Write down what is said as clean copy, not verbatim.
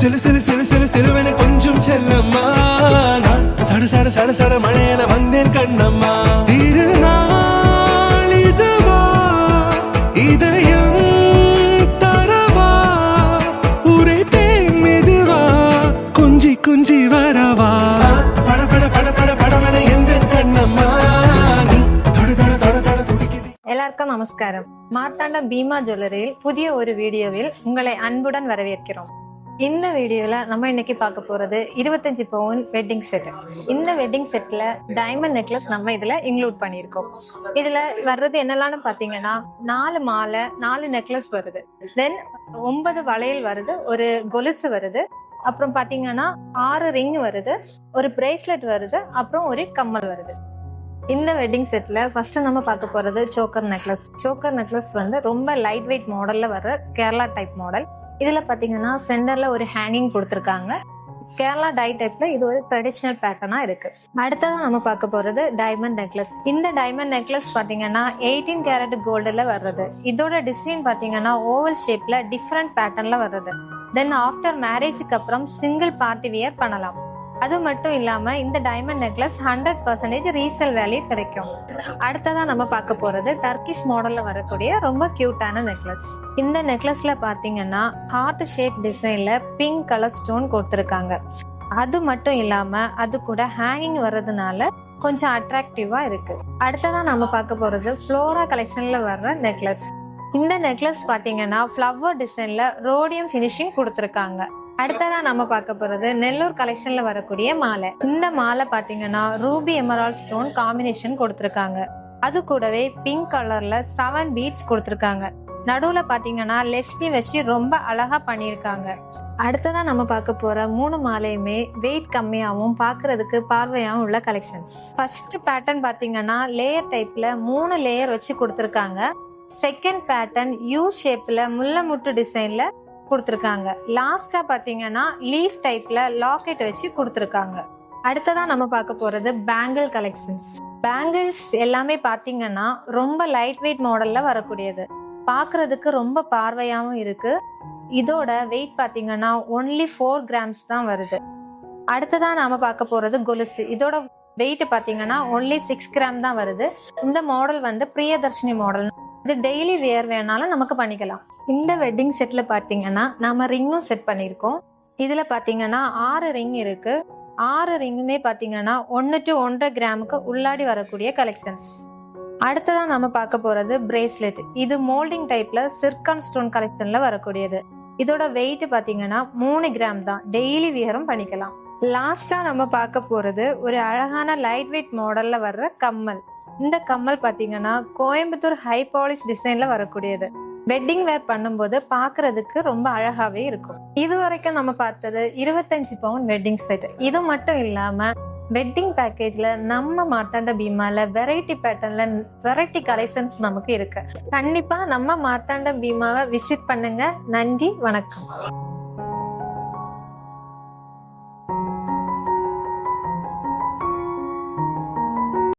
சிலு சிலு சிலு சிலு சிலுவென கொஞ்சம் செல்லம்மா, நான் சட சட சட சட மழையென வந்தேன் கண்ணம்மா. திருநாள் இதுவா, இதயம் தரவா, உரைத்தேன் மெதுவா, கொஞ்சி கொஞ்சி வரவா, பட பட பட பட படமென எந்தன் கண்ணம்மா, நீ தொட தொட தொட தொட துடிக்குது. எல்லாருக்கும் நமஸ்காரம். மார்த்தாண்டம் பீமா ஜுவல்லரியில் புதிய ஒரு வீடியோவில் உங்களை அன்புடன் வரவேற்கிறோம். இந்த வீடியோல நம்ம இன்னைக்கு பார்க்க போறது 25 பவுன் வெட்டிங் செட். இந்த வெட்டிங் செட்ல டைமண்ட் நெக்லஸ் நம்ம இதுல இன்க்ளூட் பண்ணியிருக்கோம். இதுல வர்றது என்னெல்லாம் பாத்தீங்கன்னா 4 மாலை, 4 நெக்லஸ் வருது, தென் 9 வளையல் வருது, ஒரு கொலுசு வருது, அப்புறம் பாத்தீங்கன்னா 6 ரிங் வருது, ஒரு பிரேஸ்லெட் வருது, அப்புறம் ஒரு கம்மல் வருது. இந்த வெட்டிங் செட்ல ஃபர்ஸ்ட் நம்ம பார்க்க போறது சோக்கர் நெக்லஸ். சோக்கர் நெக்லஸ் வந்து ரொம்ப லைட் வெயிட் மாடல்ல வர்ற கேரளா டைப் மாடல். இதுல பாத்தீங்கன்னா சென்டர்ல ஒரு ஹேங்கிங் கொடுத்துருக்காங்க. கேரளா டை டைப்ல இது ஒரு ட்ரெடிஷனல் பேட்டர்னா இருக்கு. அடுத்ததான் நம்ம பார்க்க போறது டைமண்ட் நெக்லஸ். இந்த டைமண்ட் நெக்லஸ் பாத்தீங்கன்னா 18 கேரட் கோல்டுல வர்றது. இதோட டிசைன் பாத்தீங்கன்னா ஓவல் ஷேப்ல டிஃப்ரெண்ட் பேட்டர்ன்ல வர்றது. தென் ஆஃப்டர் மேரேஜுக்கு அப்புறம் சிங்கிள் பார்ட்டி வியர் பண்ணலாம். அது மட்டும் இல்லாம இந்த டைமண்ட் நெக்லஸ் 100% ரீசேல் வேல்யூ கிடைக்கும். அடுத்ததான் நம்ம பார்க்க போறது டர்க்கிஷ் மாடல்ல வரக்கூடிய ரொம்ப கியூட்டான நெக்லஸ். இந்த நெக்லஸ்ல பாத்தீங்கன்னா ஹார்ட் ஷேப் டிசைன்ல பிங்க் கலர் ஸ்டோன் கொடுத்துருக்காங்க. அது மட்டும் இல்லாம அது கூட ஹேங்கிங் வர்றதுனால கொஞ்சம் அட்ராக்டிவா இருக்கு. அடுத்ததான் நம்ம பார்க்க போறது ஃப்ளோரா கலெக்ஷன்ல வர்ற நெக்லஸ். இந்த நெக்லஸ் பாத்தீங்கன்னா ஃப்ளவர் டிசைன்ல ரோடியம் பினிஷிங் கொடுத்துருக்காங்க. அடுத்ததான் நம்ம பார்க்க போறது நெல்லூர் கலெக்ஷன்ல வரக்கூடிய மாலை. இந்த மாலை பாத்தீங்கன்னா ரூபி எமரால்ட் ஸ்டோன் காம்பினேஷன் கொடுத்துருக்காங்க. அது கூடவே பிங்க் கலர்ல 7 பீட்ஸ் கொடுத்துருக்காங்க. நடுவுல பாத்தீங்கன்னா லட்சுமி வச்சு ரொம்ப அழகா பண்ணிருக்காங்க. அடுத்ததான் நம்ம பார்க்க போற 3 மாலையுமே வெயிட் கம்மியாவும் பாக்குறதுக்கு பார்வையாவும் உள்ள கலெக்ஷன்ஸ். ஃபர்ஸ்ட் பேட்டர்ன் பாத்தீங்கன்னா லேயர் டைப்ல 3 லேயர் வச்சு கொடுத்துருக்காங்க. செகண்ட் பேட்டர்ன் யூ ஷேப்ல முள்ளமுட்டு டிசைன்ல கொடுத்துருக்காங்க. லாஸ்டா பாத்தீங்கன்னா லீஃப் டைப்ல லாக்கெட் வச்சு கொடுத்துருக்காங்க. அடுத்ததான் நம்ம பார்க்க போறது பேங்கிள் கலெக்ஷன்ஸ். பேங்கிள்ஸ் எல்லாமே பாத்தீங்கன்னா ரொம்ப லைட் வெயிட் மாடல்ல வரக்கூடியது. பாக்குறதுக்கு ரொம்ப பார்வையாவும் இருக்கு. இதோட வெயிட் பாத்தீங்கன்னா ஒன்லி 4 கிராம்ஸ் தான் வருது. அடுத்ததான் நாம பார்க்க போறது கொலுசு. இதோட வெயிட் பாத்தீங்கன்னா ஒன்லி 6 கிராம் தான் வருது. இந்த மாடல் வந்து பிரியதர்ஷினி மாடல். இது டெய்லி வியர் வேணாலும் நமக்கு பண்ணிக்கலாம். இந்த வெட்டிங் செட்ல பாத்தீங்கன்னா நாம ரிங்கும் செட் பண்ணிருக்கோம். இதுல பாத்தீங்கன்னா 6 ரிங் இருக்கு. 6 ரிங்குமே பாத்தீங்கன்னா 1 to 1.5 கிராமுக்கு உள்ளாடி வரக்கூடிய கலெக்ஷன்ஸ். அடுத்ததான் நம்ம பார்க்க போறது பிரேஸ்லெட். இது மோல்டிங் டைப்ல சிர்கான் ஸ்டோன் கலெக்ஷன்ல வரக்கூடியது. இதோட வெயிட் பாத்தீங்கன்னா 3 கிராம் தான். டெய்லி வியரும் பண்ணிக்கலாம். லாஸ்டா நம்ம பார்க்க போறது ஒரு அழகான லைட் வெயிட் மாடல்ல வர்ற கம்மல். இந்த கம்மல் பாத்தீங்கன்னா கோயம்புத்தூர் ஹை பாலிஷ் டிசைன்ல வரக்கூடியது. வெட்டிங் வேர் பண்ணும்போது பாக்குறதுக்கு ரொம்ப அழகாவே இருக்கும். இது வரைக்கும் நம்ம பார்த்தது 25 பவுன் வெட்டிங் செட். இது மட்டும் இல்லாம வெட்டிங் பேக்கேஜ்ல நம்ம மார்த்தாண்ட பீமால வெரைட்டி பேட்டர்ன்ல வெரைட்டி கலெக்ஷன்ஸ் நமக்கு இருக்கு. கண்டிப்பா நம்ம மார்த்தாண்ட பீமாவை விசிட் பண்ணுங்க. நன்றி, வணக்கம்.